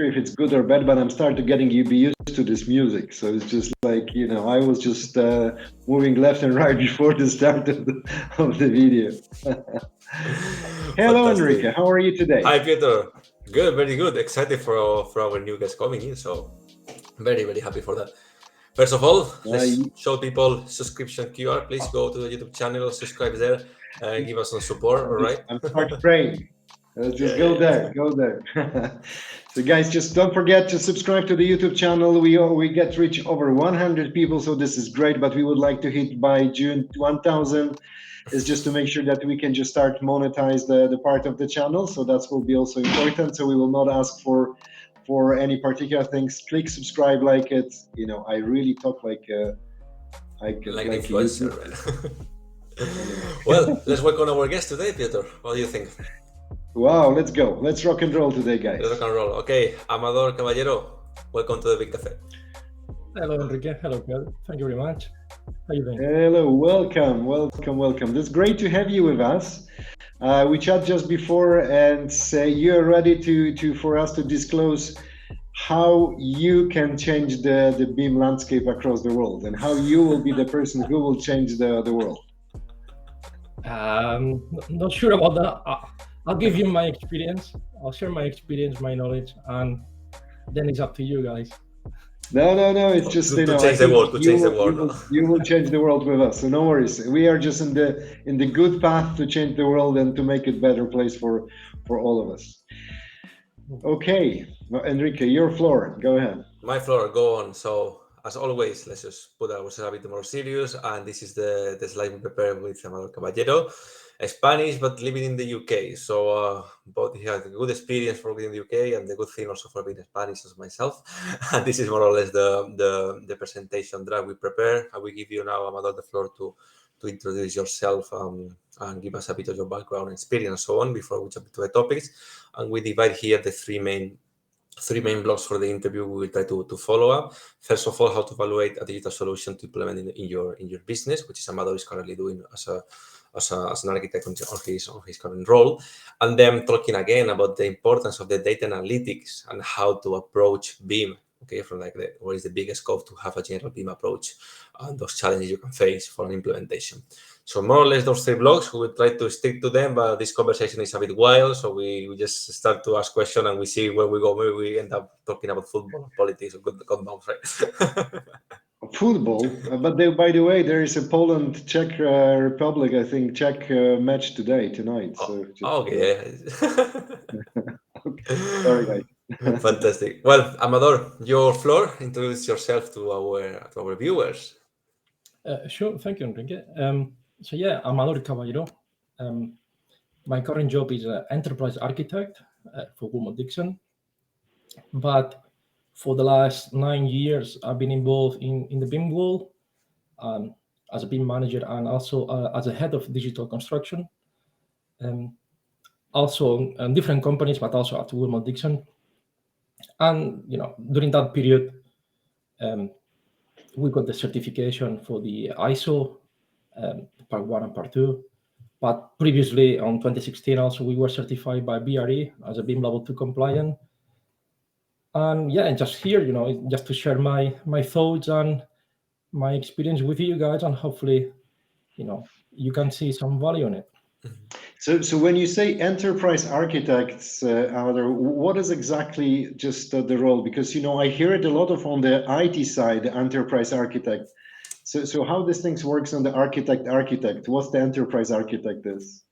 sure if it's good or bad, but I'm starting to getting you be used to this music. So it's just like, I was just moving left and right before the start of the video. Hello, Fantastic. Enrique. How are you today? Hi, Peter. Good, very good. Excited for our new guest coming in. So very, very happy for that. First of all, let's show people subscription QR. Please go to the YouTube channel, subscribe there, and give us some support. All right. I'm start praying. Just go there. So guys, just don't forget to subscribe to the YouTube channel. We get reach over 100 people, so this is great, but we would like to hit by June 1000. Is just to make sure that we can just start monetize the part of the channel. So that will be also important. So we will not ask for any particular things. Click subscribe, like it. I really talk like an influencer. Well, let's welcome our guest today, Peter. What do you think? Wow, let's go. Let's rock and roll today, guys. Let's rock and roll. Okay, Amador Caballero, welcome to the BIM Cafe. Hello, Enrique. Hello, Pedro. Thank you very much. How are you doing? Hello, welcome. It's great to have you with us. We chat just before, and you're ready for us to disclose how you can change the BIM landscape across the world, and how you will be the person who will change the world. Not sure about that. I'll give you my experience. I'll share my experience, my knowledge, and then it's up to you guys. No. It's just to change the world. You will change the world with us, so no worries. We are just in the good path to change the world and to make it a better place for all of us. Okay, well, Enrique, your floor. Go ahead. My floor. Go on. So as always, let's just put ourselves a bit more serious. And this is the slide we prepared with Amador Caballero. Spanish, but living in the UK. So both he has a good experience working in the UK, and the good thing also for being Spanish as myself. And this is more or less the presentation that we prepare. I will give you now, Amador, the floor to introduce yourself and give us a bit of your background, experience, and so on before we jump into the topics. And we divide here the three main blocks for the interview. We will try to follow up. First of all, how to evaluate a digital solution to implement in your business, which is Amador is currently doing as an architect on his current role, and then talking again about the importance of the data analytics and how to approach BIM. Okay, from what is the biggest scope to have a general BIM approach and those challenges you can face for an implementation. So more or less those three blocks, we will try to stick to them, but this conversation is a bit wild, so we just start to ask questions and we see where we go. Maybe we end up talking about football, politics, or good compounds, right? Football, but by the way, there is a Poland-Czech Republic, I think, Czech match tonight. So okay. Okay. Sorry, guys. Fantastic. Well, Amador, your floor. Introduce yourself to our viewers. Sure. Thank you, Enrique. So yeah, Amador Caballero. My current job is an enterprise architect for Wilmot Dixon, but for the last 9 years, I've been involved in the BIM world as a BIM manager and also as a head of digital construction. Also in different companies, but also at Wilmot Dixon. And during that period, we got the certification for the ISO Part 1 and Part 2. But previously, on 2016, also we were certified by BRE as a BIM Level 2 compliant. And yeah, and just here, just to share my thoughts and my experience with you guys, and hopefully, you can see some value in it. So when you say enterprise architects, what is exactly just the role? Because I hear it a lot on the IT side, the enterprise architect. So how this things works on the architect? What's the enterprise architect is?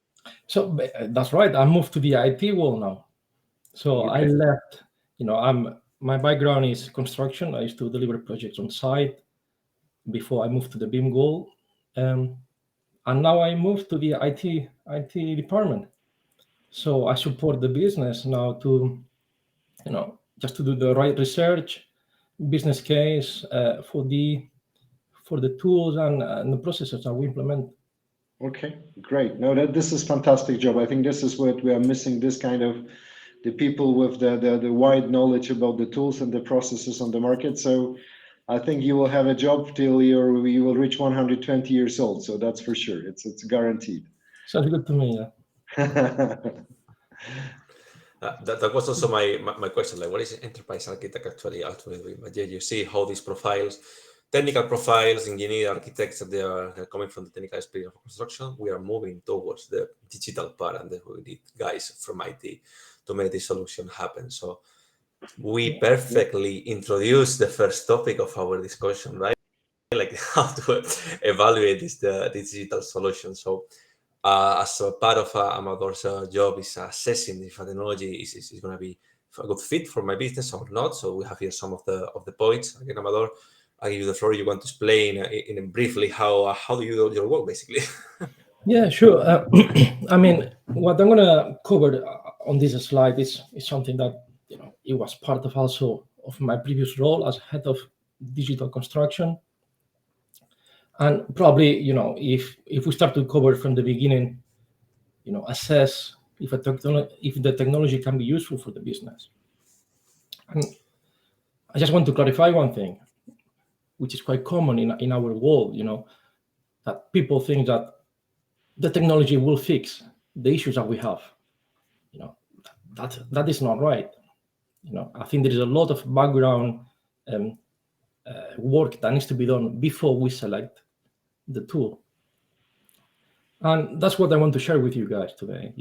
So that's right. I moved to the IT world now. So okay. I left. My background is construction. I used to deliver projects on site before I moved to the BIM world. And now I moved to the IT department. So I support the business now to, just to do the right research, business case for the tools and the processes that we implement. Okay, great. No, this is fantastic job. I think this is what we are missing. This kind of the people with the wide knowledge about the tools and the processes on the market. So I think you will have a job till you will reach 120 years old. So that's for sure. It's guaranteed. Sounds good to me. Yeah. That was also my question. Like, what is enterprise architect actually doing? But yeah, you see how these profiles, technical profiles, engineer, architects, that they're coming from the technical experience of construction. We are moving towards the digital part, and we need guys from IT to make this solution happen. So we perfectly introduced the first topic of our discussion, right? Like how to evaluate the digital solution. So as a part of Amador's job is assessing if a technology is going to be a good fit for my business or not. So we have here some of the points. Again, Amador, I give you the floor. You want to explain in briefly how do you do your work, basically? Yeah, sure. I mean, what I'm going to cover on this slide is something that, it was part of also of my previous role as head of digital construction. And probably, if we start to cover from the beginning, assess if the technology can be useful for the business. And I just want to clarify one thing, which is quite common in our world, that people think that the technology will fix the issues that we have. That is not right. I think there is a lot of background work that needs to be done before we select the tool. And that's what I want to share with you guys today.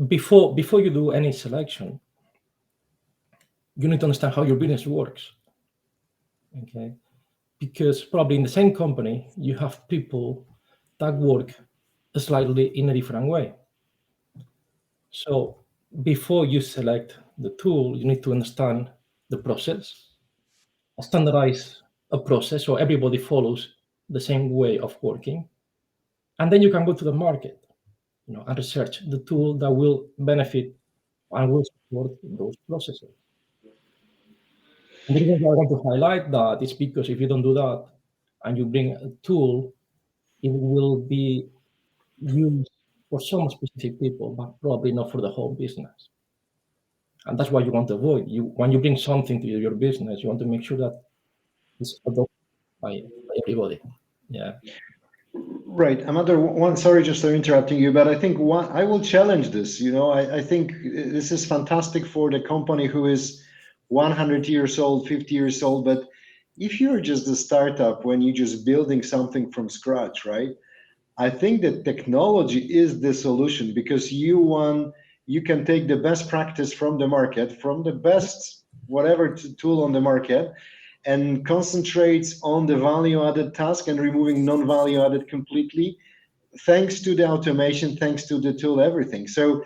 Before you do any selection, you need to understand how your business works. Okay, because probably in the same company you have people that work slightly in a different way. So before you select the tool, you need to understand the process, standardize a process so everybody follows the same way of working, and then you can go to the market, and research the tool that will benefit and will support those processes. And the reason why I want to highlight that is because if you don't do that and you bring a tool, it will be used for some specific people, but probably not for the whole business. And that's what you want to avoid. When you bring something to your business, you want to make sure that it's adopted by everybody. Yeah. Right, Amador, sorry just for interrupting you, but I think I will challenge this. I think this is fantastic for the company who is 100 years old, 50 years old, but if you're just a startup, when you're just building something from scratch, right? I think that technology is the solution, because you can take the best practice from the market, from the best whatever tool on the market, and concentrates on the value-added task and removing non-value-added completely, thanks to the automation, thanks to the tool, everything. So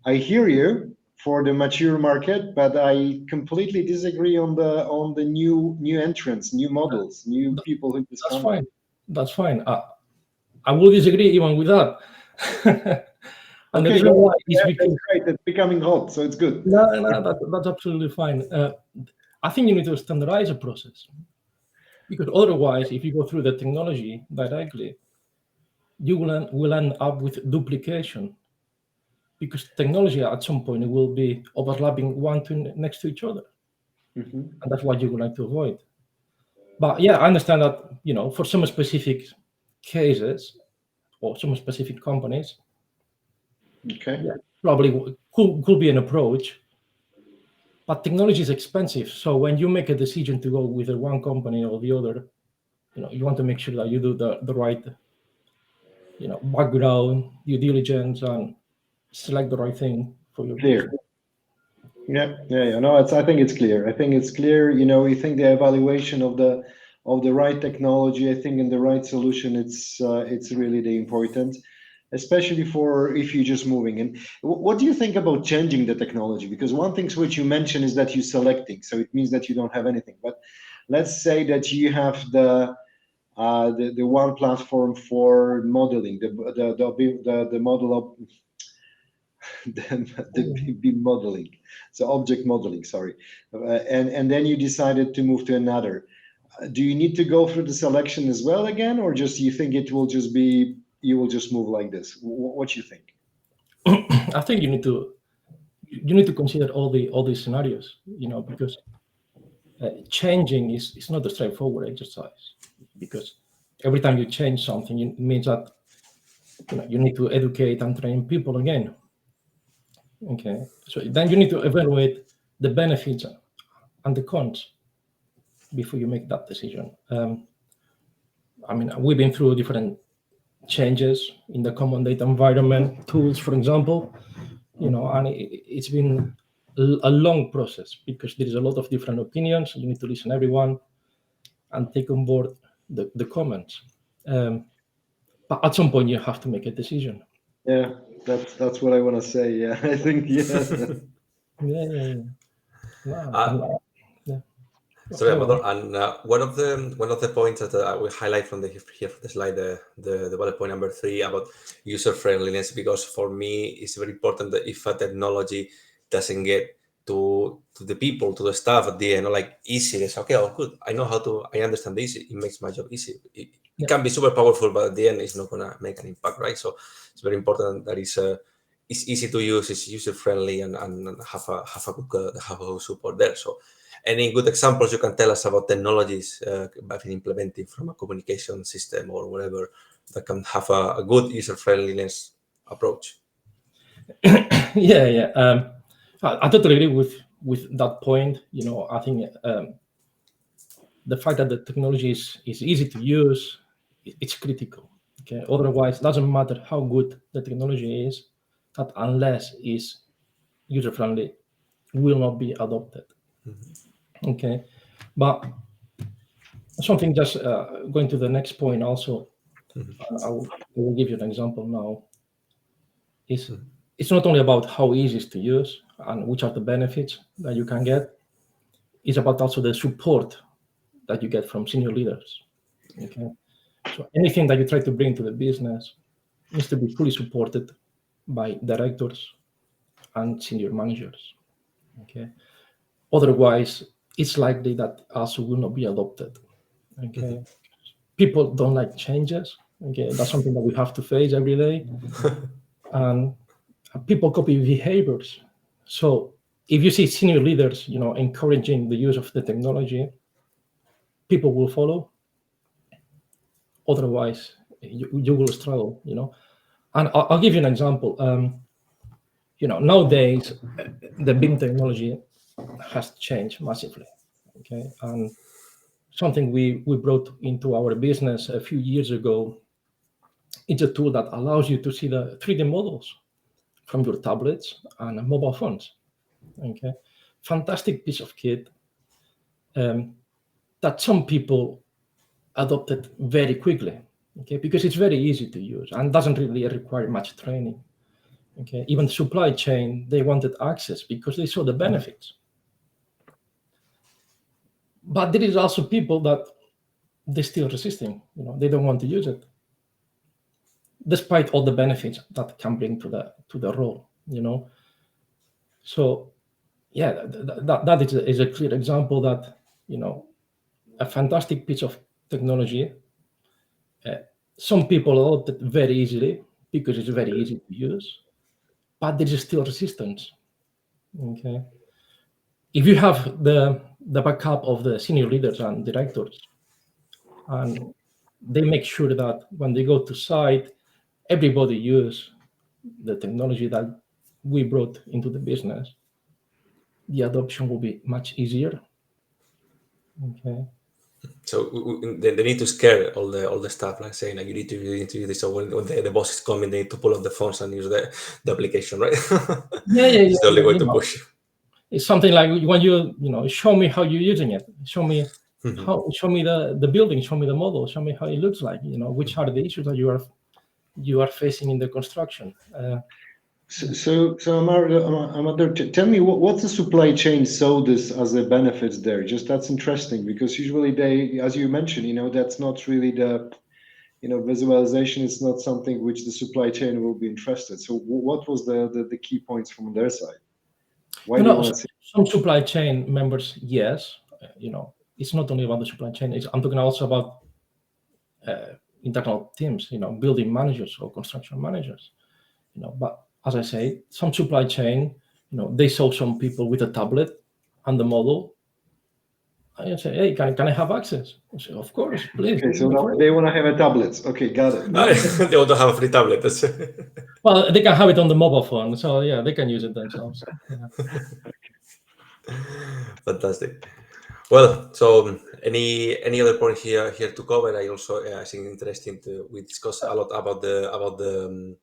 I hear you for the mature market, but I completely disagree on the new entrants, new models, new people who just That's come. fine. That's fine. I will disagree even with that. And okay, the reason why is that's because great. It's becoming hot, so it's good. no, that's absolutely fine. I think you need to standardize a process, because otherwise, if you go through the technology directly, you will end up with duplication, because technology at some point will be overlapping next to each other, and that's what you would like to avoid. But yeah, I understand that for some specific cases or some specific companies, Okay. yeah, probably could be an approach. But technology is expensive, so when you make a decision to go with one company or the other, you want to make sure that you do the right, background due diligence and select the right thing for your Clear. business. Yeah. No, I think it's clear. You think the evaluation of the right technology, I think in the right solution, it's really the important, especially for if you're just moving. And what do you think about changing the technology? Because one thing which you mentioned is that you're selecting, so it means that you don't have anything. But let's say that you have the one platform for modeling, the model of the BIM modeling, so object modeling, sorry, and then you decided to move to another. Do you need to go through the selection as well again, or just you think it will just be, you will just move like this? What do you think? I think you need to consider all these scenarios, because changing is not a straightforward exercise, because every time you change something, it means that you need to educate and train people again. Okay, so then you need to evaluate the benefits and the cons before you make that decision. I mean, we've been through different changes in the common data environment tools, for example, and it's been a long process because there is a lot of different opinions. You need to listen to everyone and take on board the comments. But at some point, you have to make a decision. Yeah, that's what I want to say. Yeah, I think Yeah. Sorry, Amador. And one of the points that I will highlight from here from the slide, the bullet point number 3 about user friendliness, because for me it's very important that if a technology doesn't get to the people, to the staff at the end, like easy, it's okay, oh good, I understand this, it makes my job easy. It can be super powerful, but at the end it's not gonna make an impact, right? So it's very important that it's easy to use, it's user friendly, and have a good support there. So any good examples you can tell us about technologies I've been implementing from a communication system or whatever that can have a good user friendliness approach? Yeah. I totally agree with that point. I think the fact that the technology is easy to use, it's critical. Okay, otherwise, it doesn't matter how good the technology is, that unless it's user friendly, will not be adopted. Okay, but something just going to the next point also. I will give you an example now. It's not only about how easy it is to use and which are the benefits that you can get. It's about also the support that you get from senior leaders. Okay, so anything that you try to bring to the business needs to be fully supported by directors and senior managers. Okay, otherwise it's likely that also will not be adopted. Okay, people don't like changes. Okay, that's something that we have to face every day, and people copy behaviors. So if you see senior leaders, encouraging the use of the technology, people will follow. Otherwise, you will struggle. And I'll give you an example. Nowadays, the BIM technology has changed massively. Okay, and something we brought into our business a few years ago. It's a tool that allows you to see the 3D models from your tablets and mobile phones. Okay, fantastic piece of kit that some people adopted very quickly. Okay, because it's very easy to use and doesn't really require much training. Okay, even the supply chain, they wanted access because they saw the benefits. But there is also people that they're still resisting. They don't want to use it, despite all the benefits that can bring to the role. So yeah, that is a clear example that a fantastic piece of technology. Some people adopt it very easily because it's very easy to use, but there is still resistance. Okay, if you have the backup of the senior leaders and directors, and they make sure that when they go to site, everybody use the technology that we brought into the business, the adoption will be much easier. Okay. So they need to scare all the staff, like saying like you need to use this. So when the boss is coming, they need to pull up the phones and use the application, right? Yeah. It's the only way to push. It's something like when you show me how you're using it. Show me show me the building. Show me the model. Show me how it looks like. Which are the issues that you are facing in the construction. So Amador, tell me what's the supply chain saw this as a benefits there? Just that's interesting because usually they, as you mentioned, that's not really the, visualization is not something which the supply chain will be interested. So what was the key points from their side? Why do you want to see? Some supply chain members, yes, it's not only about the supply chain. I'm talking also about internal teams, building managers or construction managers, but as I say, some supply chain, they saw some people with a tablet and the model. I say, hey, can I have access? I say, of course, please. Okay, so now they want to have a tablet. Okay, got it. They want to have a free tablet. Well, they can have it on the mobile phone, so yeah, they can use it themselves. Yeah. Fantastic. Well, so any other point here to cover? I also I think interesting we discuss a lot about the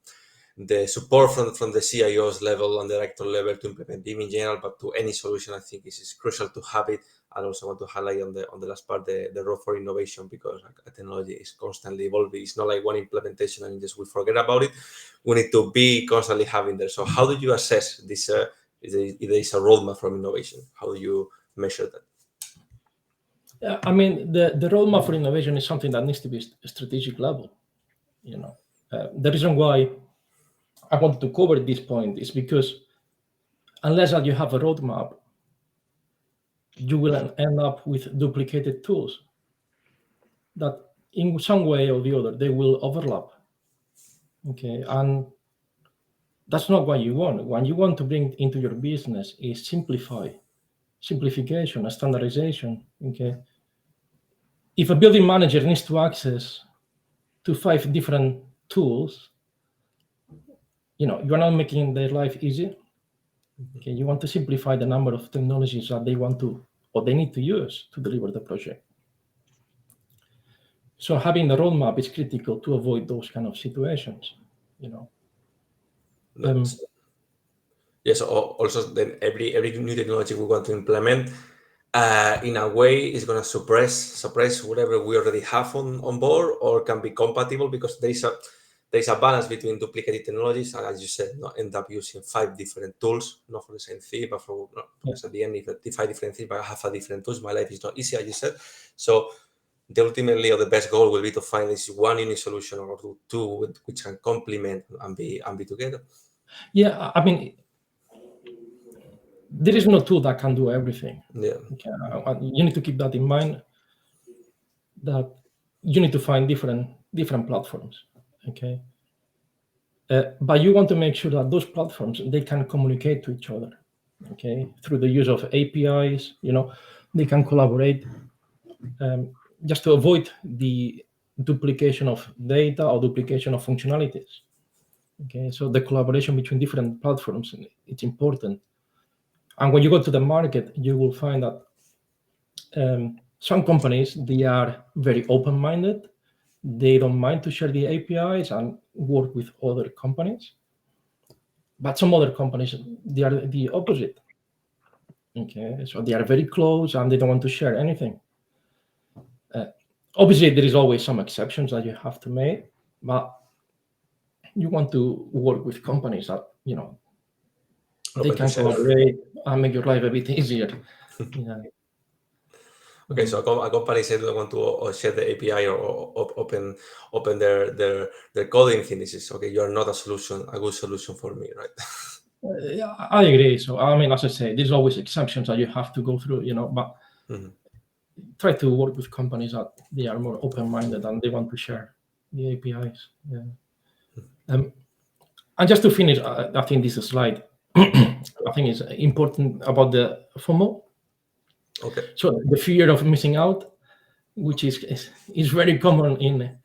support from the CIO's level and director level to implement BIM in general, but to any solution, I think is crucial to have it. I also want to highlight on the last part the role for innovation, because technology is constantly evolving. It's not like one implementation and just we forget about it. We need to be constantly having there. So how do you assess this? If there is a roadmap from innovation, how do you measure that? I mean, the roadmap for innovation is something that needs to be strategic level. The reason why I wanted to cover this point is because unless that you have a roadmap, you will end up with duplicated tools that in some way or the other, they will overlap. Okay, and that's not what you want. What you want to bring into your business is simplification, and standardization. Okay, if a building manager needs to access to 5 different tools, you're not making their life easy. Okay, you want to simplify the number of technologies that they want to or they need to use to deliver the project. So having the roadmap is critical to avoid those kind of situations. Yes. Also, then every new technology we want to implement, in a way, is going to suppress whatever we already have on board, or can be compatible, because there is a balance between duplicated technologies, and as you said, not end up using 5 different tools, not for the same thing, but because at the end, if I 5 different things, but I have 5 different tools, my life is not easy, as you said. So ultimately, the best goal will be to find this one unique solution or two which can complement and be together. Yeah, I mean, there is no tool that can do everything. Yeah. Okay? You need to keep that in mind, that you need to find different platforms. Okay. But you want to make sure that those platforms, they can communicate to each other. Okay, through the use of APIs, they can collaborate, just to avoid the duplication of data or duplication of functionalities. Okay, so the collaboration between different platforms, it's important. And when you go to the market, you will find that some companies, they are very open-minded. They don't mind to share the APIs and work with other companies. But some other companies, they are the opposite. Okay, so they are very close and they don't want to share anything. Obviously, there is always some exceptions that you have to make, but you want to work with companies that, they can collaborate and make your life a bit easier. Yeah. Okay, so a company said they want to share the API or open their coding things. Okay, you are not a good solution for me, right? Yeah, I agree. So I mean, as I say, there's always exceptions that you have to go through, but try to work with companies that they are more open-minded and they want to share the APIs. Yeah. And just to finish, I think this slide, I think is important about the FOMO. Okay. So the fear of missing out, which is very common in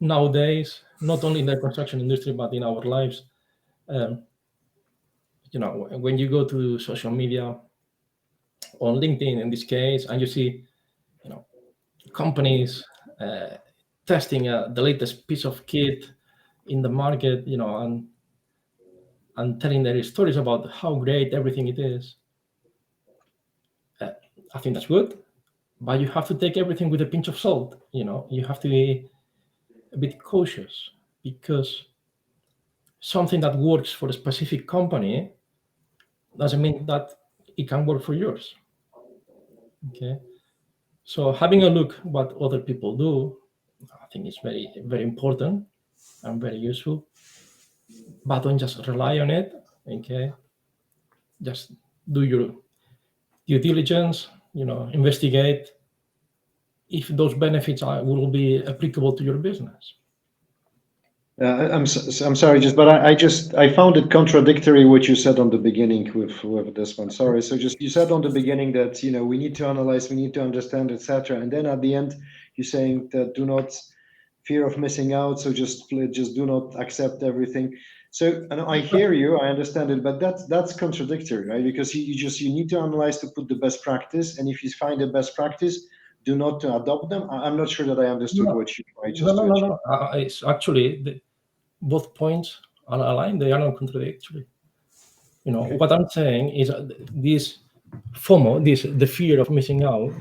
nowadays, not only in the construction industry but in our lives. When you go to social media, on LinkedIn in this case, and you see, companies testing the latest piece of kit in the market, and telling their stories about how great everything it is. I think that's good, but you have to take everything with a pinch of salt. You have to be a bit cautious, because something that works for a specific company doesn't mean that it can work for yours. Okay, so having a look what other people do, I think is very, very important and very useful. But don't just rely on it. Okay, just do your due diligence. Investigate if those benefits will be applicable to your business. I'm sorry, but I found it contradictory what you said on the beginning with this one. Sorry. So you said on the beginning that we need to analyze, we need to understand, etc. And then at the end you're saying that do not fear of missing out. So just do not accept everything. So, and I hear you, I understand it, but that's contradictory, right? Because you need to analyze to put the best practice, and if you find the best practice, do not adopt them. I'm not sure that I understood what you tried just to achieve. No. It's actually both points are aligned. They are not contradictory. What I'm saying is this FOMO, the fear of missing out.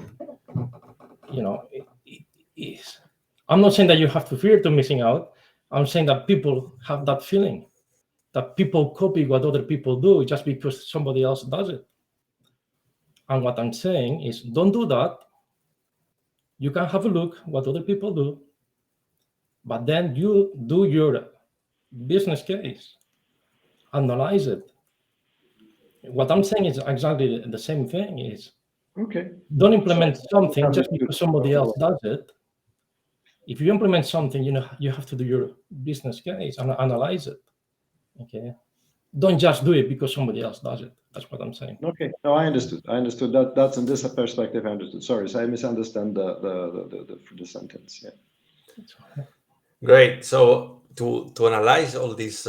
Is I'm not saying that you have to fear to missing out. I'm saying that people have that feeling, that people copy what other people do just because somebody else does it. And what I'm saying is, don't do that. You can have a look what other people do, but then you do your business case, analyze it. What I'm saying is exactly the same thing. Is Okay. don't implement something just because somebody else does it. If you implement something, you have to do your business case and analyze it. Okay. Don't just do it because somebody else does it. That's what I'm saying. Okay. No, I understood. That. That's in this perspective. I understood. Sorry, so I misunderstand the sentence. Yeah. Great. So to analyze all these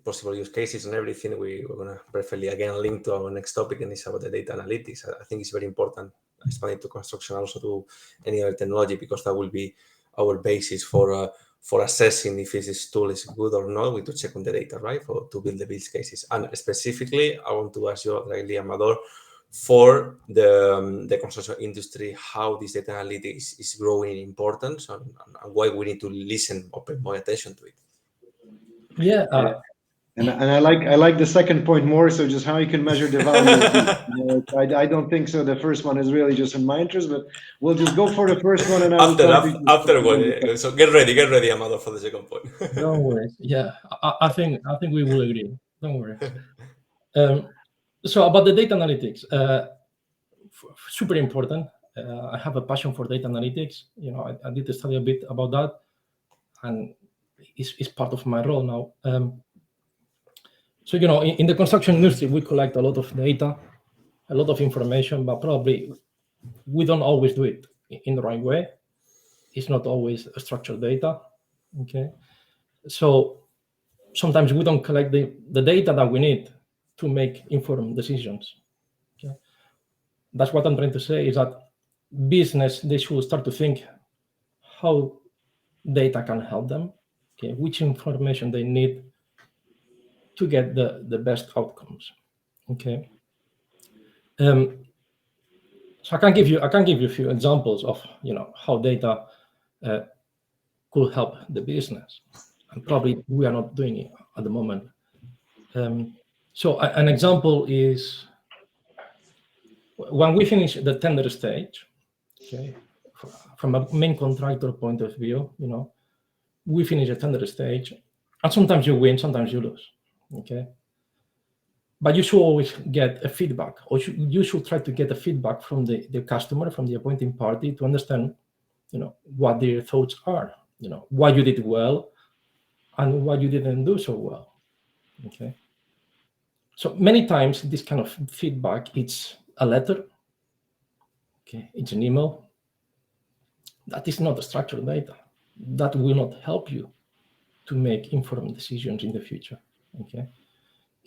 possible use cases and everything, we're gonna briefly again link to our next topic, and it's about the data analytics. I think it's very important, expanding to construction, also to any other technology, because that will be our basis for assessing if this tool is good or not. We need to check on the data, right, to build the build cases. And specifically, I want to ask you directly, Amador, for the construction industry, how this data analytics is growing in importance, and why we need to listen or pay more attention to it. Yeah. And I like the second point more. So just how you can measure the value. I don't think so. The first one is really just in my interest, but we'll just go for the first one, and after one. So get ready, Amador, for the second point. Don't worry. Yeah, I think we will agree. Don't worry. So about the data analytics, super important. I have a passion for data analytics. I did study a bit about that, and it's part of my role now. So in the construction industry, we collect a lot of data, a lot of information, but probably we don't always do it in the right way. It's not always structured data. Okay, so sometimes we don't collect the data that we need to make informed decisions. Okay, that's what I'm trying to say, is that business, they should start to think how data can help them. Okay, which information they need to get the best outcomes. Okay. So I can give you a few examples of how data could help the business, and probably we are not doing it at the moment. So an example is when we finish the tender stage. Okay, from a main contractor point of view, we finish a tender stage, and sometimes you win, sometimes you lose. Okay, but you should always get a feedback, or you should try to get a feedback from the customer, from the appointing party, to understand, what their thoughts are, what you did well and what you didn't do so well. Okay. So many times this kind of feedback, it's a letter. Okay, it's an email. That is not structured data. That will not help you to make informed decisions in the future. Okay.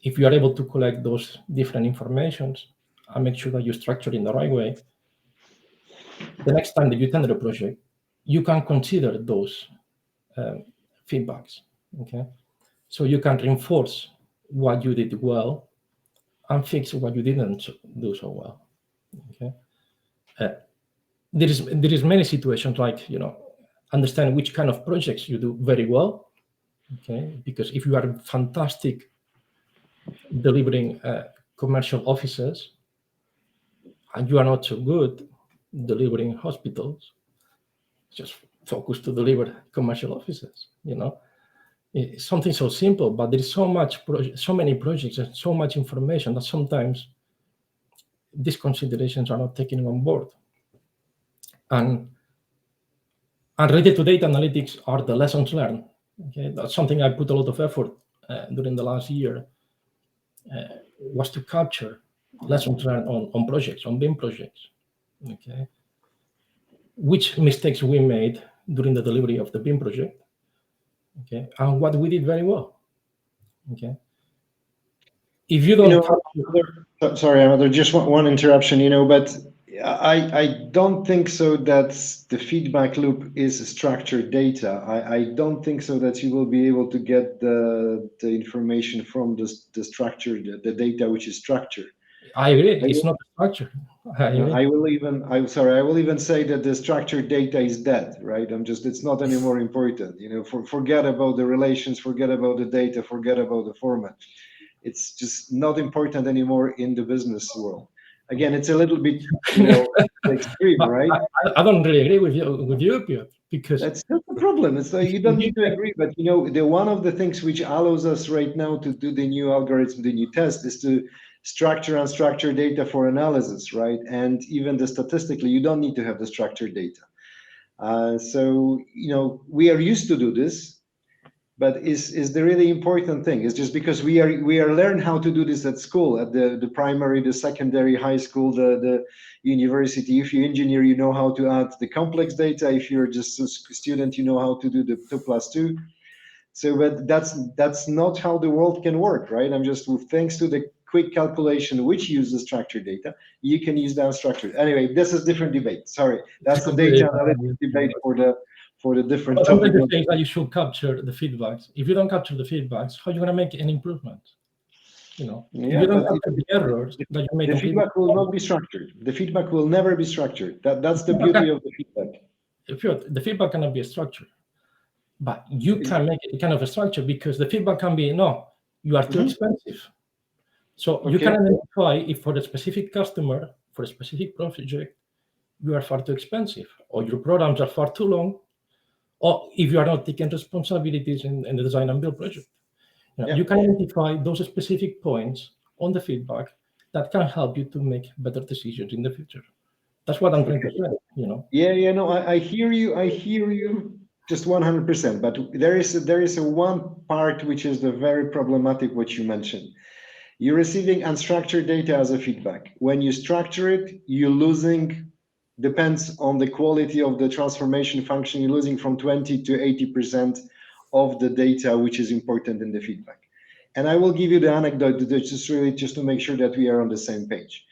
If you are able to collect those different informations and make sure that you structure it in the right way, the next time that you tender a project, you can consider those feedbacks. Okay, so you can reinforce what you did well and fix what you didn't do so well. Okay, there is many situations like understand which kind of projects you do very well. Okay, because if you are fantastic delivering commercial offices, and you are not so good delivering hospitals, just focus to deliver commercial offices. It's something so simple, but there is so many projects and so much information that sometimes these considerations are not taken on board. And related to data analytics are the lessons learned. Okay, that's something I put a lot of effort during the last year, was to capture lessons learned on projects, on BIM projects. Okay, which mistakes we made during the delivery of the BIM project. Okay, and what we did very well. Okay. If you don't sorry, Amador, just one interruption, but I don't think so that the feedback loop is structured data. I don't think so that you will be able to get the information from the structure, the data which is structured. I agree. It's not structured. I will even say that the structured data is dead, right? It's not anymore important. Forget about the relations, forget about the data, forget about the format. It's just not important anymore in the business world. Again, it's a little bit, extreme, right? I don't really agree with you, Piotr, because that's not the problem. It's you don't need to agree, but one of the things which allows us right now to do the new algorithm, the new test, is to structure unstructured data for analysis, right? And even statistically, you don't need to have the structured data. So we are used to do this. But is the really important thing. It's just because we are learn how to do this at school, at the primary, the secondary, high school, the university. If you're engineer, you know how to add the complex data. If you're just a student, you know how to do the 2+2. So, but that's not how the world can work, right? Thanks to the quick calculation which uses structured data, you can use the unstructured. Anyway, this is different debate. Sorry, that's a data analytics debate for the different topic. The thing that you should capture the feedbacks. If you don't capture the feedbacks, how are you going to make an improvement? If you don't capture the errors that you make, the feedback will not be structured. The feedback will never be structured. That's the beauty of the feedback. The feedback cannot be structured, but you can make it kind of a structure, because the feedback can be, no, you are too expensive. So you can identify if for a specific customer, for a specific project, you are far too expensive, or your programs are far too long, or if you are not taking responsibilities in the design and build project. You can identify those specific points on the feedback that can help you to make better decisions in the future. That's what I'm trying to say, No, I hear you just 100%, but there is a one part which is the very problematic, what you mentioned. You're receiving unstructured data as a feedback. When you structure it, you're losing, depends on the quality of the transformation function, you're losing from 20 to 80% of the data which is important in the feedback. And I will give you the anecdote just to make sure that we are on the same page.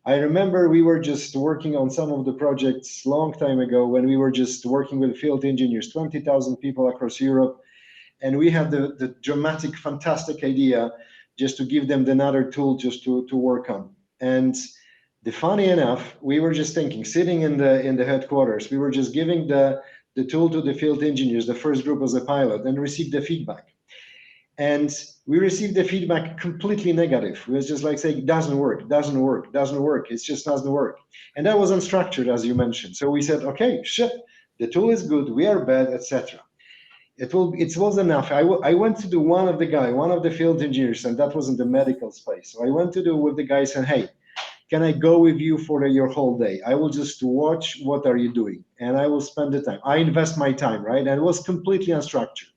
I remember we were just working on some of the projects long time ago when we were just working with field engineers, 20,000 people across Europe. And we had the dramatic, fantastic idea just to give them another tool just to work on. And funny enough, we were just thinking, sitting in the headquarters, we were just giving the tool to the field engineers, the first group as a pilot, and received the feedback. And we received the feedback completely negative. It was just like saying, doesn't work. It just doesn't work. And that was unstructured, as you mentioned. So we said, okay, shit, the tool is good, we are bad, etc. It was enough. I went to do one of the field engineers, and that was in the medical space. So I went to do with the guy and, hey, can I go with you for your whole day? I will just watch what are you doing, and I will spend the time. I invest my time, right? And it was completely unstructured.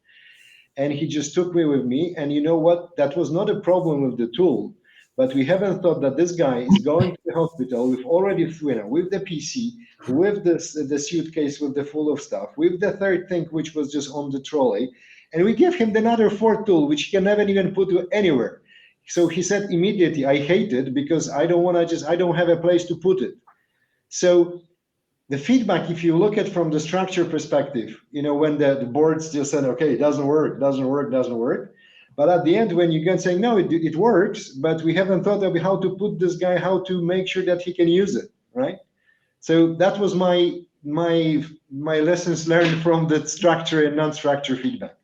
And he just took me with me. And you know what? That was not a problem with the tool, but we haven't thought that this guy is going to the hospital with already, with the PC, with the suitcase with the full of stuff, with the third thing which was just on the trolley, and we give him another fourth tool which he can never even put anywhere. So he said immediately, I hate it because I don't have a place to put it. So the feedback, if you look at from the structure perspective, when the boards just said, okay, it doesn't work. But at the end, when you get saying, no, it works, but we haven't thought of how to put this guy, how to make sure that he can use it, right? So that was my lessons learned from the structure and non-structure feedback.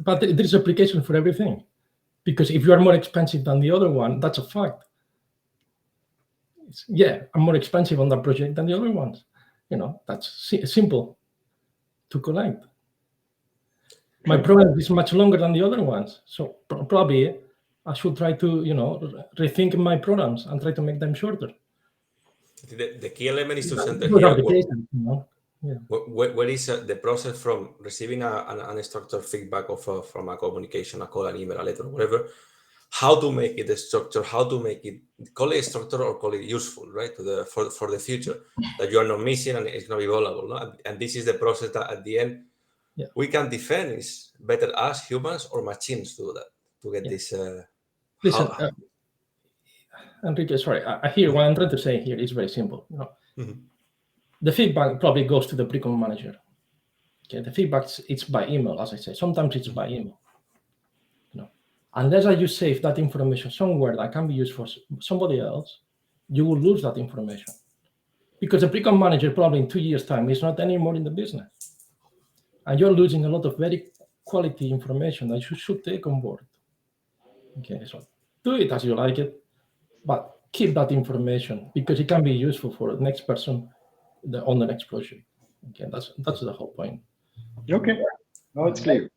But there's application for everything, because if you are more expensive than the other one, that's a fact. I'm more expensive on that project than the other ones. That's simple to collect. My program is much longer than the other ones, so probably I should try to, rethink my programs and try to make them shorter. The key element is to center here. Where is the process from receiving an unstructured feedback from a communication, a call, an email, a letter, whatever? How to make it a structure? How to make it, call it structure or call it useful, right? For the future, that you are not missing and it's going to be valuable, no? And this is the process that at the end we can defend is better us humans or machines do that. to get this. Listen, Enrique, sorry, I hear what I'm trying to say here is very simple. The feedback probably goes to the pre-con manager. Okay, the feedback it's by email, as I say. Sometimes it's by email. Unless you save that information somewhere that can be used for somebody else, you will lose that information. Because the pre-con manager probably in 2 years' time is not anymore in the business. And you're losing a lot of very quality information that you should take on board. Okay, so do it as you like it, but keep that information because it can be useful for the next person on the next project. Okay, that's the whole point. Okay, now it's clear.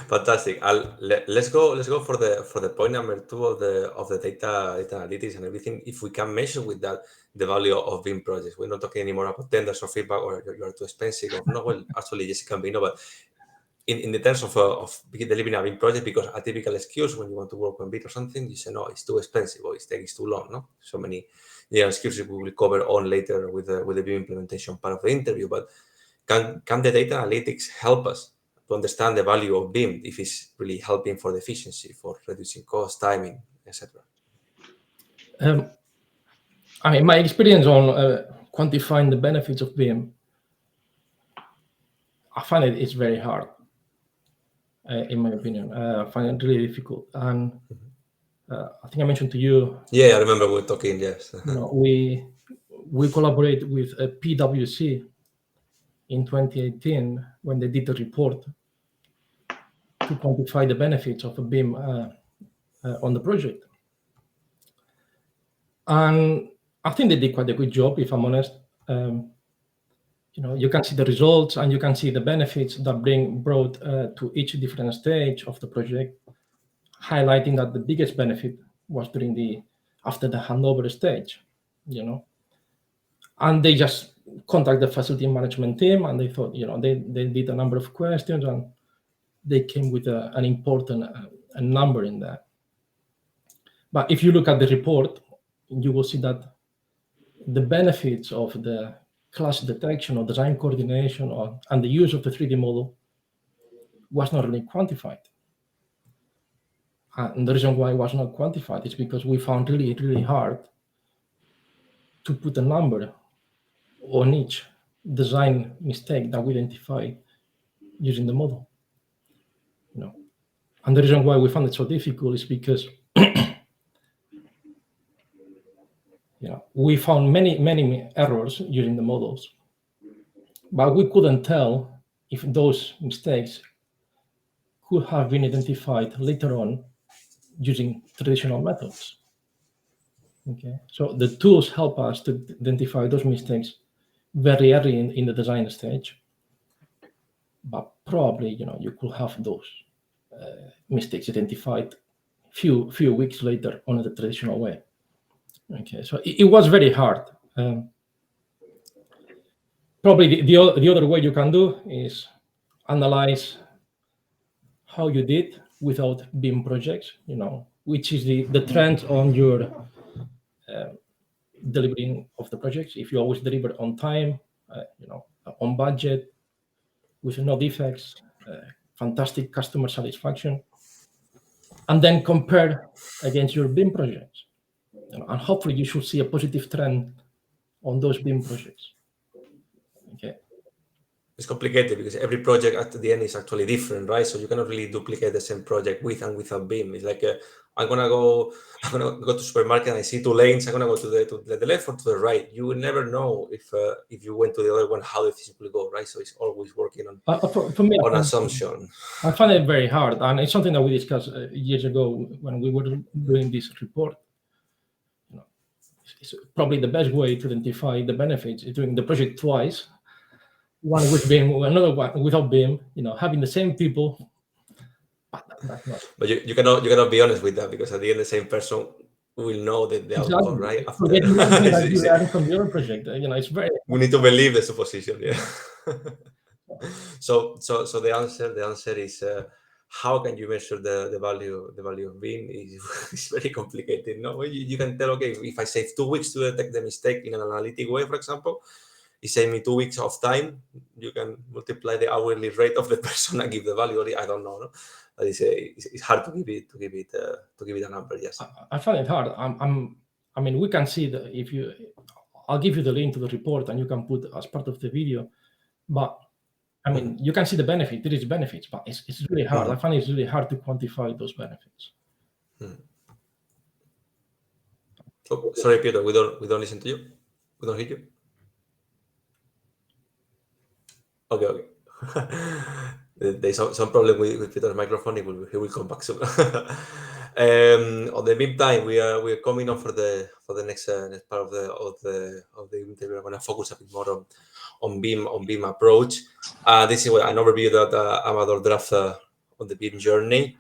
Fantastic. Let's go for the point number 2 of the data analytics and everything. If we can measure with that the value of BIM projects, we're not talking anymore about tenders or feedback or you are too expensive or no. Well, actually, yes, it can be no, but in the terms of delivering a BIM project, because a typical excuse when you want to work on BIM or something, you say no, it's too expensive or it takes too long. No, so many excuses we will cover on later with the BIM implementation part of the interview. But can the data analytics help us to understand the value of BIM if it's really helping for the efficiency, for reducing cost, timing, etc.? I mean, my experience on quantifying the benefits of BIM, I find it's very hard. In my opinion, I find it really difficult. And I think I mentioned to you. Yeah, I remember we were talking. Yes. We collaborate with PwC in 2018 when they did the report to quantify the benefits of a BIM on the project. And I think they did quite a good job, if I'm honest. You can see the results and you can see the benefits that brought to each different stage of the project, highlighting that the biggest benefit was after the handover stage, And they just contact the facility management team and they thought, they did a number of questions and they came with an important number in there. But if you look at the report, you will see that the benefits of the class detection or design coordination and the use of the 3D model was not really quantified. And the reason why it was not quantified is because we found really, really hard to put a number on each design mistake that we identified using the model. And the reason why we found it so difficult is because we found many errors using the models, but we couldn't tell if those mistakes could have been identified later on using traditional methods. Okay, so the tools help us to identify those mistakes very early in the design stage, but probably you could have those mistakes identified few weeks later on the traditional way. Okay, so it was very hard. Probably the other way you can do is analyze how you did without BIM projects, which is the trend on your delivering of the projects. If you always deliver on time, on budget, with no defects, fantastic customer satisfaction, and then compare against your BIM projects. And hopefully you should see a positive trend on those BIM projects. Okay. It's complicated because every project at the end is actually different, right? So you cannot really duplicate the same project with and without BIM. It's like I'm gonna go to supermarket and I see 2 lanes. I'm gonna go to the left or to the right. You will never know if you went to the other one how the things will go, right? So it's always working on for me, on assumption. I find it very hard, and it's something that we discussed years ago when we were doing this report. It's probably the best way to identify the benefits is doing the project twice. One with BIM, another one without BIM, having the same people. But you cannot be honest with that because at the end the same person will know the outcome, right? From the other project, it's very. We need to believe the supposition, yeah. So the answer is how can you measure the value of BIM? It's very complicated. No, you can tell, okay, if I save 2 weeks to detect the mistake in an analytic way, for example, it saved me 2 weeks of time. You can multiply the hourly rate of the person and give the value. I don't know, no? But it's hard to give it a number. Yes, I find it hard. I mean, we can see that I'll give you the link to the report, and you can put as part of the video. But I mean, you can see the benefit. There is benefits, but it's really hard. I find it's really hard to quantify those benefits. Oh, sorry, Peter. We don't listen to you. We don't hear you. Okay. There's some problem with Peter's microphone. He will come back soon. On the meantime, we're coming on for the next part of the interview. I'm going to focus a bit more on BIM approach. This is an overview that Amador drafted on the BIM journey.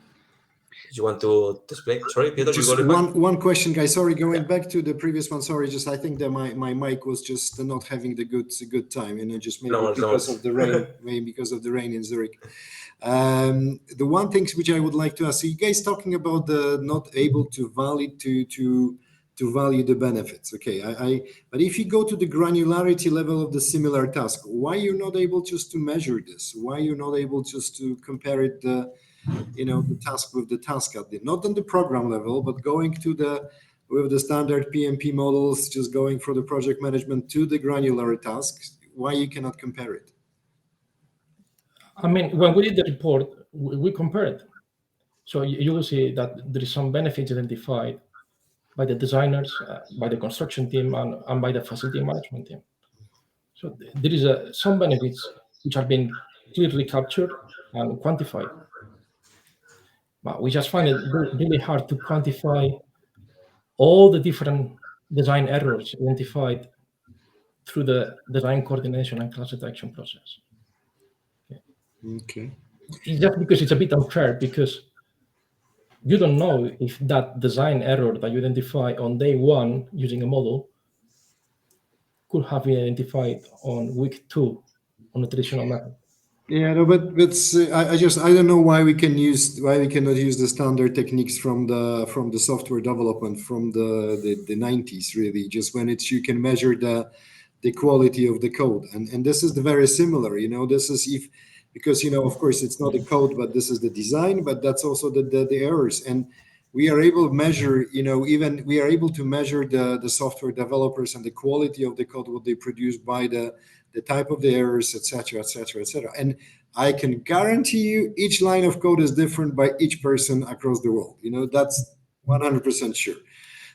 You want to explain? Sorry, Peter. Just one question, guys. Sorry, going back to the previous one. Sorry, just I think that my mic was just not having the good time, just maybe because of the rain, maybe because of the rain in Zurich. The one thing which I would like to ask you guys, talking about the not able to value to value the benefits. Okay, but if you go to the granularity level of the similar task, why you're not able just to measure this? Why you're not able just to compare it the task with the task at not on the program level, but going to with the standard PMP models, just going for the project management to the granular tasks, why you cannot compare it? I mean, when we did the report, we compared. So you will see that there is some benefits identified by the designers, by the construction team, and by the facility management team. So there is some benefits which are being clearly captured and quantified. But we just find it really hard to quantify all the different design errors identified through the design coordination and class detection process. Okay. It's just because it's a bit unfair, because you don't know if that design error that you identify on day one using a model could have been identified on week 2 on a traditional method. Yeah, no, but I don't know why we cannot use the standard techniques from the software development from the 90s, really, just when you can measure the quality of the code, and this is the very similar. This is because of course it's not the code, but this is the design, but that's also the errors, and we are able to measure. Even we are able to measure the software developers and the quality of the code, what they produce by the type of the errors, etc., etc., etc. And I can guarantee you each line of code is different by each person across the world. That's 100% sure.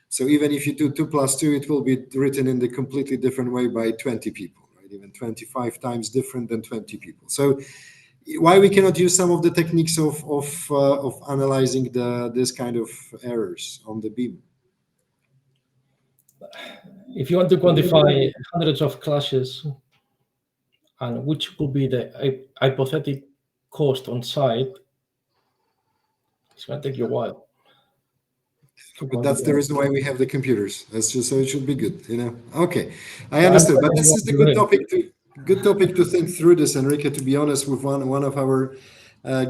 So even if you do 2 + 2, it will be written in the completely different way by 20 people, right? Even 25 times different than 20 people. So why we cannot use some of the techniques of analyzing this kind of errors on the BIM? If you want to quantify hundreds of clashes, and which could be the hypothetic cost on site, it's going to take you a while. But that's the reason why we have the computers. That's just so it should be good, Okay, I understood. But this is the good topic to think through this, Enrique. To be honest, with one of our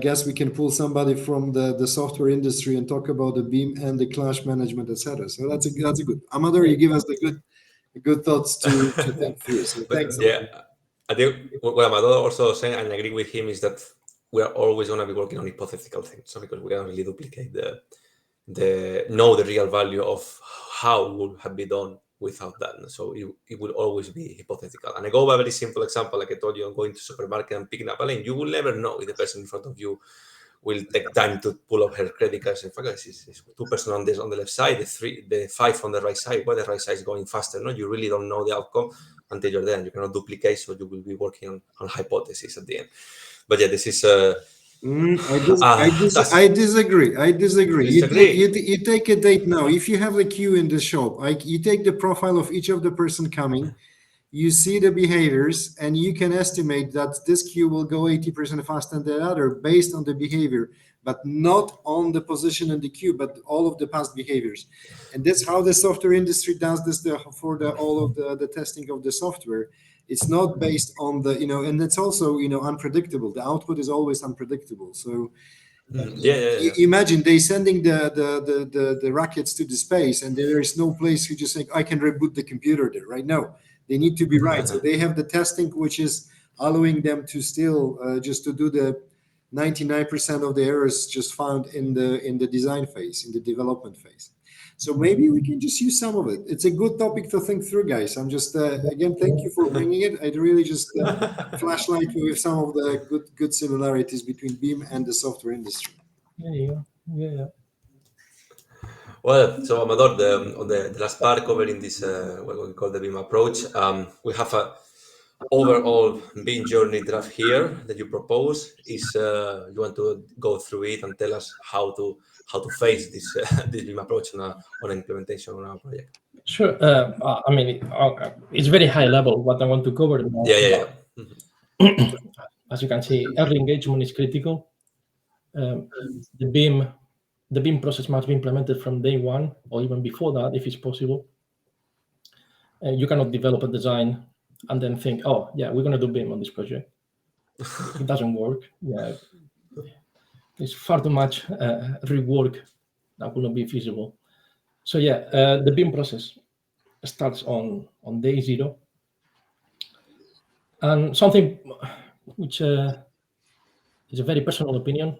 guests, we can pull somebody from the software industry and talk about the BIM and the clash management, etc. So that's a good. Amador, you give us the good thoughts to think through. So thanks. Yeah, I think what Amador also saying, and I agree with him, is that we are always going to be working on hypothetical things, because we can't really duplicate the real value of how it would have been done without that. So it will always be hypothetical. And I go by a very simple example, like I told you, I'm going to supermarket and picking up a lane. You will never know if the person in front of you will take time to pull up her credit cards. In fact, it's 2 person on the left side, the 5 on the right side. Why the right side is going faster? No, you really don't know the outcome until you're there, and you cannot duplicate. So you will be working on hypotheses at the end. But yeah, this is. I disagree. You take a date now. If you have a queue in the shop, you take the profile of each of the person coming. You see the behaviors, and you can estimate that this queue will go 80% faster than the other based on the behavior, but not on the position in the queue, but all of the past behaviors. And that's how the software industry does this for all of the testing of the software. It's not based on and it's also, unpredictable. The output is always unpredictable. So imagine they sending the rockets to the space, and there is no place you just think, I can reboot the computer there, right? No. they need to be right. So they have the testing, which is allowing them to still just to do the 99% of the errors just found in the design phase, in the development phase. So maybe we can just use some of it. It's a good topic to think through, guys. I'm just again, thank you for bringing it. I'd really just flashlight with some of the good similarities between BIM and the software industry. Yeah. Well, so Amador, on the last part covering this what we call the BIM approach, we have a overall BIM journey draft here that you propose. Is you want to go through it and tell us how to face this this BIM approach on implementation on our project? Sure. I mean, it's very high level what I want to cover. Yeah. As you can see, early engagement is critical. The BIM process must be implemented from day one, or even before that, if it's possible. You cannot develop a design and then think, oh, yeah, we're going to do BIM on this project. It doesn't work. Yeah, it's far too much rework that will not be feasible. So yeah, the BIM process starts on day zero. And something which is a very personal opinion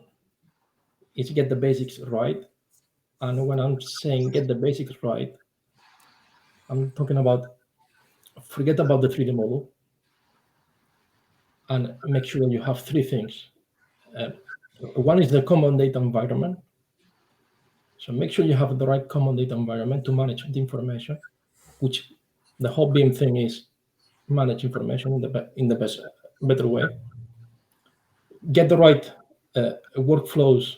is get the basics right. And when I'm saying get the basics right, I'm talking about forget about the 3D model and make sure you have three things. One is the common data environment. So make sure you have the right common data environment to manage the information, which the whole BIM thing is manage information in the better way. Get the right workflows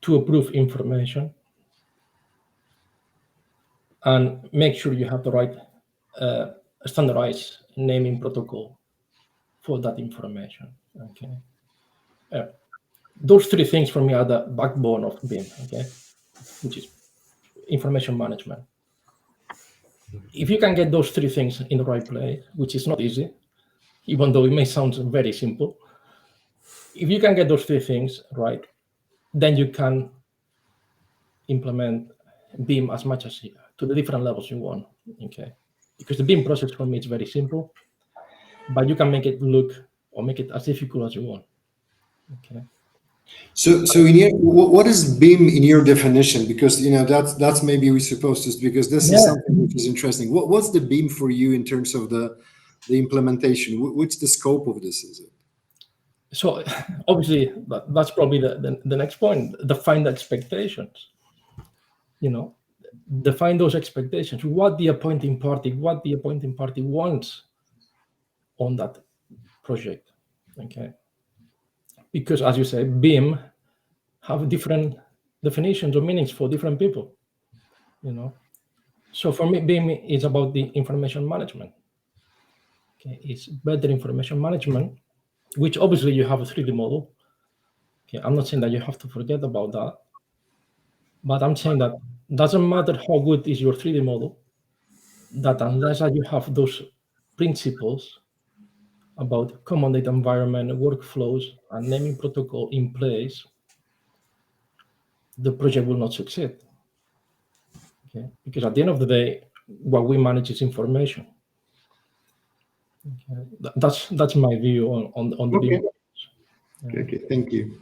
to approve information, and make sure you have the right standardized naming protocol for that information. Okay. Those three things for me are the backbone of BIM, okay, which is information management. If you can get those three things in the right place, which is not easy, even though it may sound very simple, if you can get those three things right, then you can implement BIM as much as to the different levels you want, okay? Because the BIM process for me is very simple, but you can make it look or make it as difficult as you want, okay? So what is BIM in your definition? Because that's maybe we're supposed to, because this is something which is interesting. What's the BIM for you in terms of the implementation? What's the scope of this? Is it? So obviously that's probably the next point. Define the expectations. Define those expectations. What the appointing party wants on that project. Okay. Because as you say, BIM have different definitions or meanings for different people. So for me, BIM is about the information management. Okay, it's better information management, which obviously you have a 3D model. Okay, I'm not saying that you have to forget about that, but I'm saying that doesn't matter how good is your 3D model, that unless you have those principles about common data environment, workflows, and naming protocol in place, the project will not succeed. Okay, because at the end of the day, what we manage is information. Okay. That's my view on the BIM. Okay, thank you.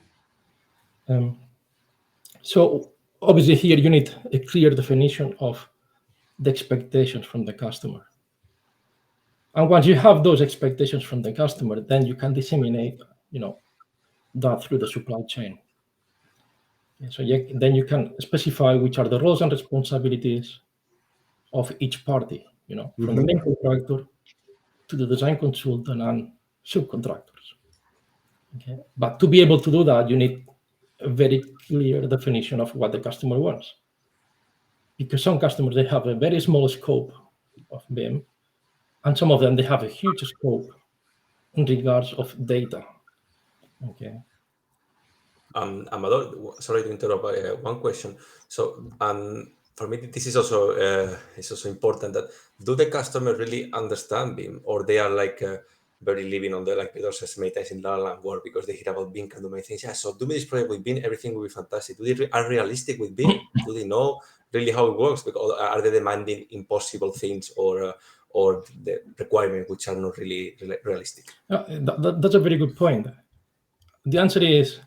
So obviously here you need a clear definition of the expectations from the customer. And once you have those expectations from the customer, then you can disseminate, that through the supply chain. So then you can specify which are the roles and responsibilities of each party, from the main contractor to the design consultant and subcontractors. Okay. But to be able to do that, you need a very clear definition of what the customer wants. Because some customers, they have a very small scope of BIM, and some of them, they have a huge scope in regards of data. Okay. Amador, sorry to interrupt. One question. So, for me, this is also important. That do the customer really understand BIM, or they are like very living on the, like Pedro says many times, in La La Land world, because they hear about BIM, can do many things. Yeah, so do me this project with BIM, everything will be fantastic. Do they are realistic with BIM? Do they know really how it works? Because are they demanding impossible things, or or the requirements which are not really realistic? That's a very good point. The answer is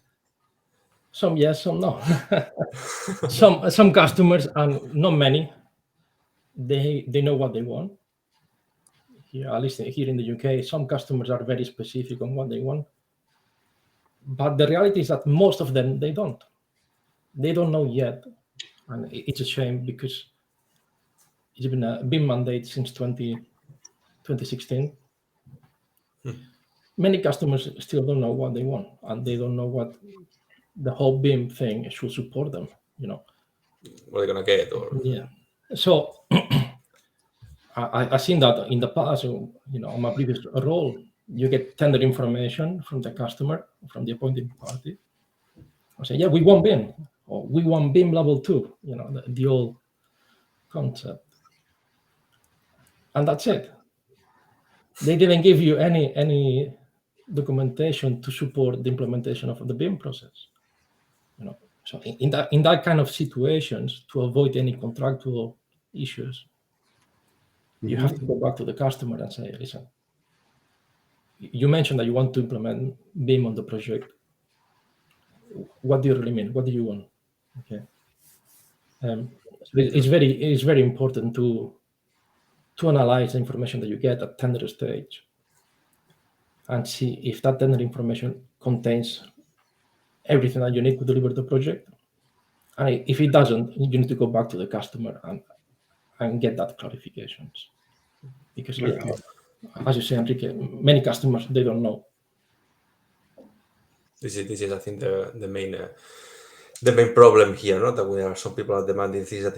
some yes, some no. some customers, and not many, they know what they want. Here, at least here in the UK, some customers are very specific on what they want. But the reality is that most of them, they don't. They don't know yet. And it's a shame because it's been a BIM mandate since 2016. Many customers still don't know what they want, and they don't know what the whole BIM thing should support them, What are they going to get? Or Yeah. So I've seen that in the past, on my previous role, you get tender information from the customer, from the appointing party. I say, yeah, we want BIM, or we want BIM level 2, the old concept. And that's it. They didn't give you any documentation to support the implementation of the BIM process. So in that kind of situations, to avoid any contractual issues, you have to go back to the customer and say, listen, you mentioned that you want to implement BIM on the project. What do you really mean? What do you want? Okay. It's very important to analyze the information that you get at tender stage and see if that tender information contains everything that you need to deliver the project. And if it doesn't, you need to go back to the customer and get that clarifications. Because as you say, Enrique, many customers, they don't know. This is I think the main problem here, no? That we are some people are demanding things that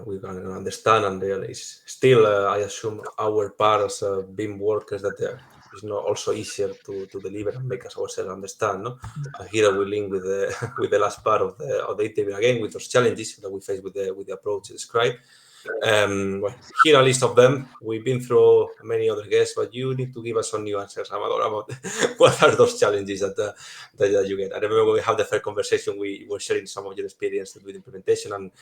we can understand, and there is still I assume our part as BIM workers that it's not also easier to deliver and make us ourselves understand, no? And here we link with the last part of the interview again with those challenges that we face with the approach described. Well, here a list of them. We've been through many other guests, but you need to give us some new answers, Amador, about what are those challenges that you get. I remember when we had the first conversation, we were sharing some of your experience with implementation, and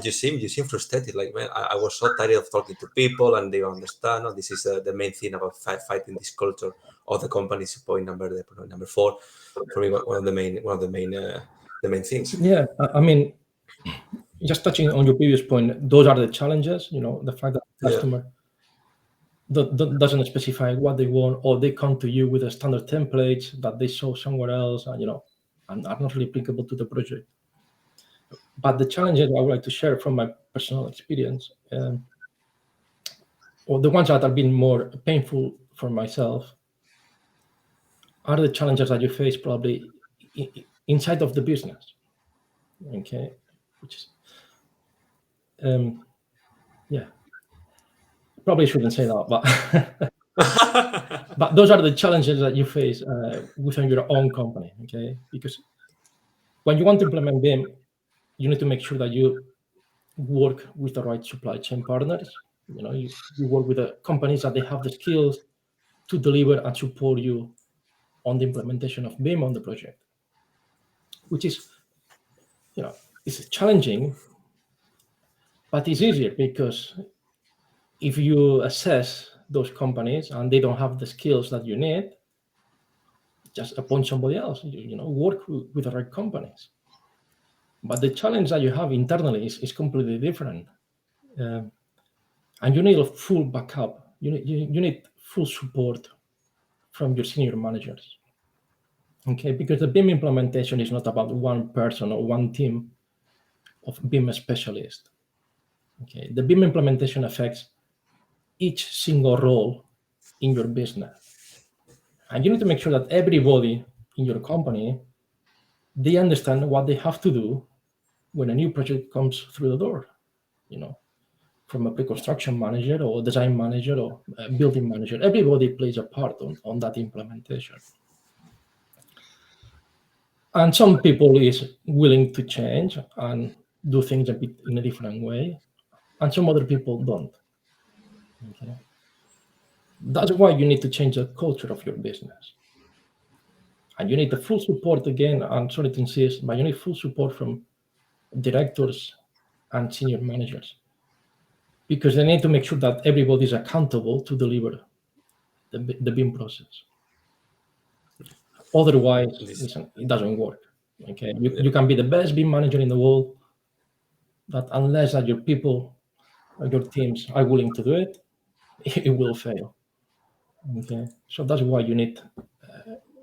you seem frustrated. Like, man, I was so tired of talking to people, and they don't understand. And this is the main thing about fighting this culture of the company's point number 4. For me, one of the main things. Yeah, I mean, just touching on your previous point, those are the challenges. The fact that the customer doesn't specify what they want, or they come to you with a standard templates that they saw somewhere else, and are not really applicable to the project. But the challenges I would like to share from my personal experience, or the ones that have been more painful for myself, are the challenges that you face probably inside of the business. Okay, which is probably shouldn't say that, but those are the challenges that you face within your own company. Okay, because when you want to implement BIM, you need to make sure that you work with the right supply chain partners. You work with the companies that they have the skills to deliver and support you on the implementation of BIM on the project, which is, it's challenging, but it's easier because if you assess those companies and they don't have the skills that you need, just appoint somebody else, work with the right companies. But the challenge that you have internally is completely different. And you need a full backup. You need full support from your senior managers. Okay, because the BIM implementation is not about one person or one team of BIM specialists. Okay, the BIM implementation affects each single role in your business. And you need to make sure that everybody in your company, they understand what they have to do when a new project comes through the door, from a pre-construction manager or design manager or building manager. Everybody plays a part on that implementation. And some people is willing to change and do things a bit in a different way, and some other people don't. Okay. That's why you need to change the culture of your business. And you need the full support, again, I'm sorry to insist, but you need full support from directors and senior managers. because they need to make sure that everybody is accountable to deliver the BIM process. Otherwise, it doesn't work. Okay, you can be the best BIM manager in the world, but unless that your people, your teams are willing to do it, it will fail. Okay, so that's why you need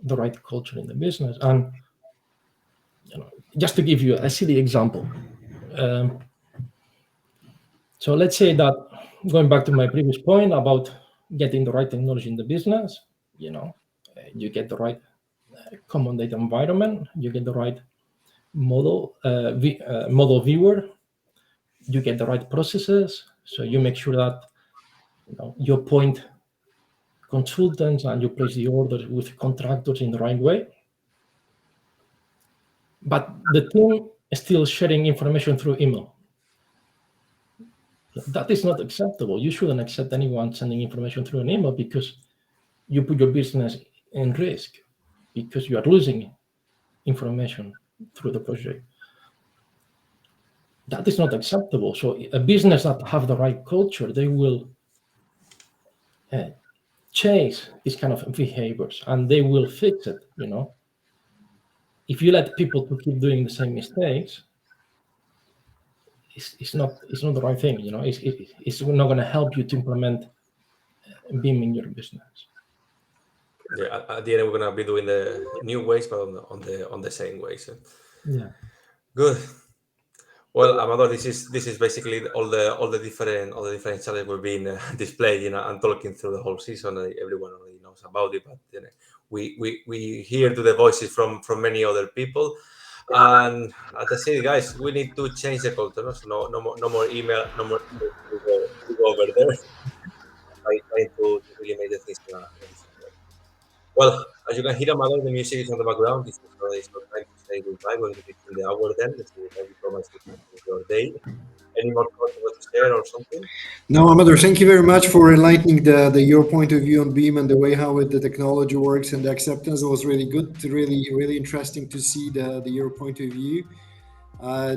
the right culture in the business. And just to give you a silly example, so let's say that, going back to my previous point about getting the right technology in the business, you get the right common data environment, you get the right model viewer, you get the right processes, so you make sure that you appoint consultants and you place the orders with contractors in the right way. But the team is still sharing information through email. That is not acceptable. You shouldn't accept anyone sending information through an email, because you put your business in risk, because you are losing information through the project. That is not acceptable. So a business that have the right culture, they will chase these kind of behaviors and they will fix it. If you let people to keep doing the same mistakes, it's not the right thing. It's not going to help you to implement BIM in your business. Yeah, at the end we're gonna be doing the new ways, but on the same ways. Yeah. Good. Well, Amador, this is basically all the different challenges we've been displaying, and talking through the whole season. Everyone already knows about it, but we hear to the voices from many other people. And as I said, guys, we need to change the culture. No, no more email, no more to go over there. Trying to really make the things in a different way. Well, as you can hear, Amador, the music is on the background. It's not time to say goodbye. We're going to be in the hour then. Let's see, thank you so much for your day. Any more thoughts you want to share or something? No, Amador, thank you very much for enlightening your point of view on BIM and the way how the technology works and the acceptance. It was really good, really interesting to see your point of view.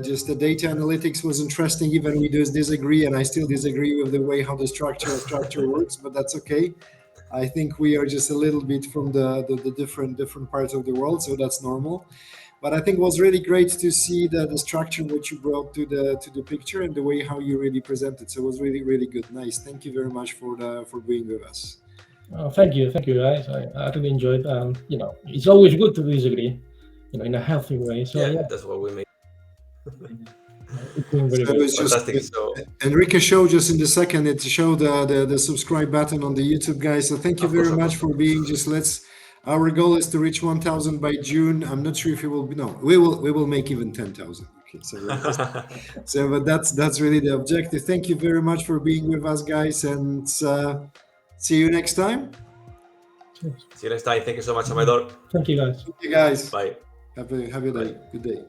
Just the data analytics was interesting, even we just disagree, and I still disagree with the way how the structure works, but that's okay. I think we are just a little bit from the different parts of the world, so that's normal. But I think it was really great to see the structure which you brought to the picture and the way how you really presented. So it was really good. Nice. Thank you very much for being with us. Thank you, guys. I really enjoyed. It's always good to disagree, in a healthy way. So yeah. That's what we make. It's been very so good. it's just Fantastic. So Enrique showed just in the second, it showed the subscribe button on the YouTube, guys. So thank you very much for being. Our goal is to reach 1,000 by June. I'm not sure if it will be. No, we will make even 10,000. Okay, so but that's really the objective. Thank you very much for being with us, guys, and see you next time. See you next time. Thank you so much, Amador. Thank you, guys. Thank you, guys. Bye. Have a day. Good day.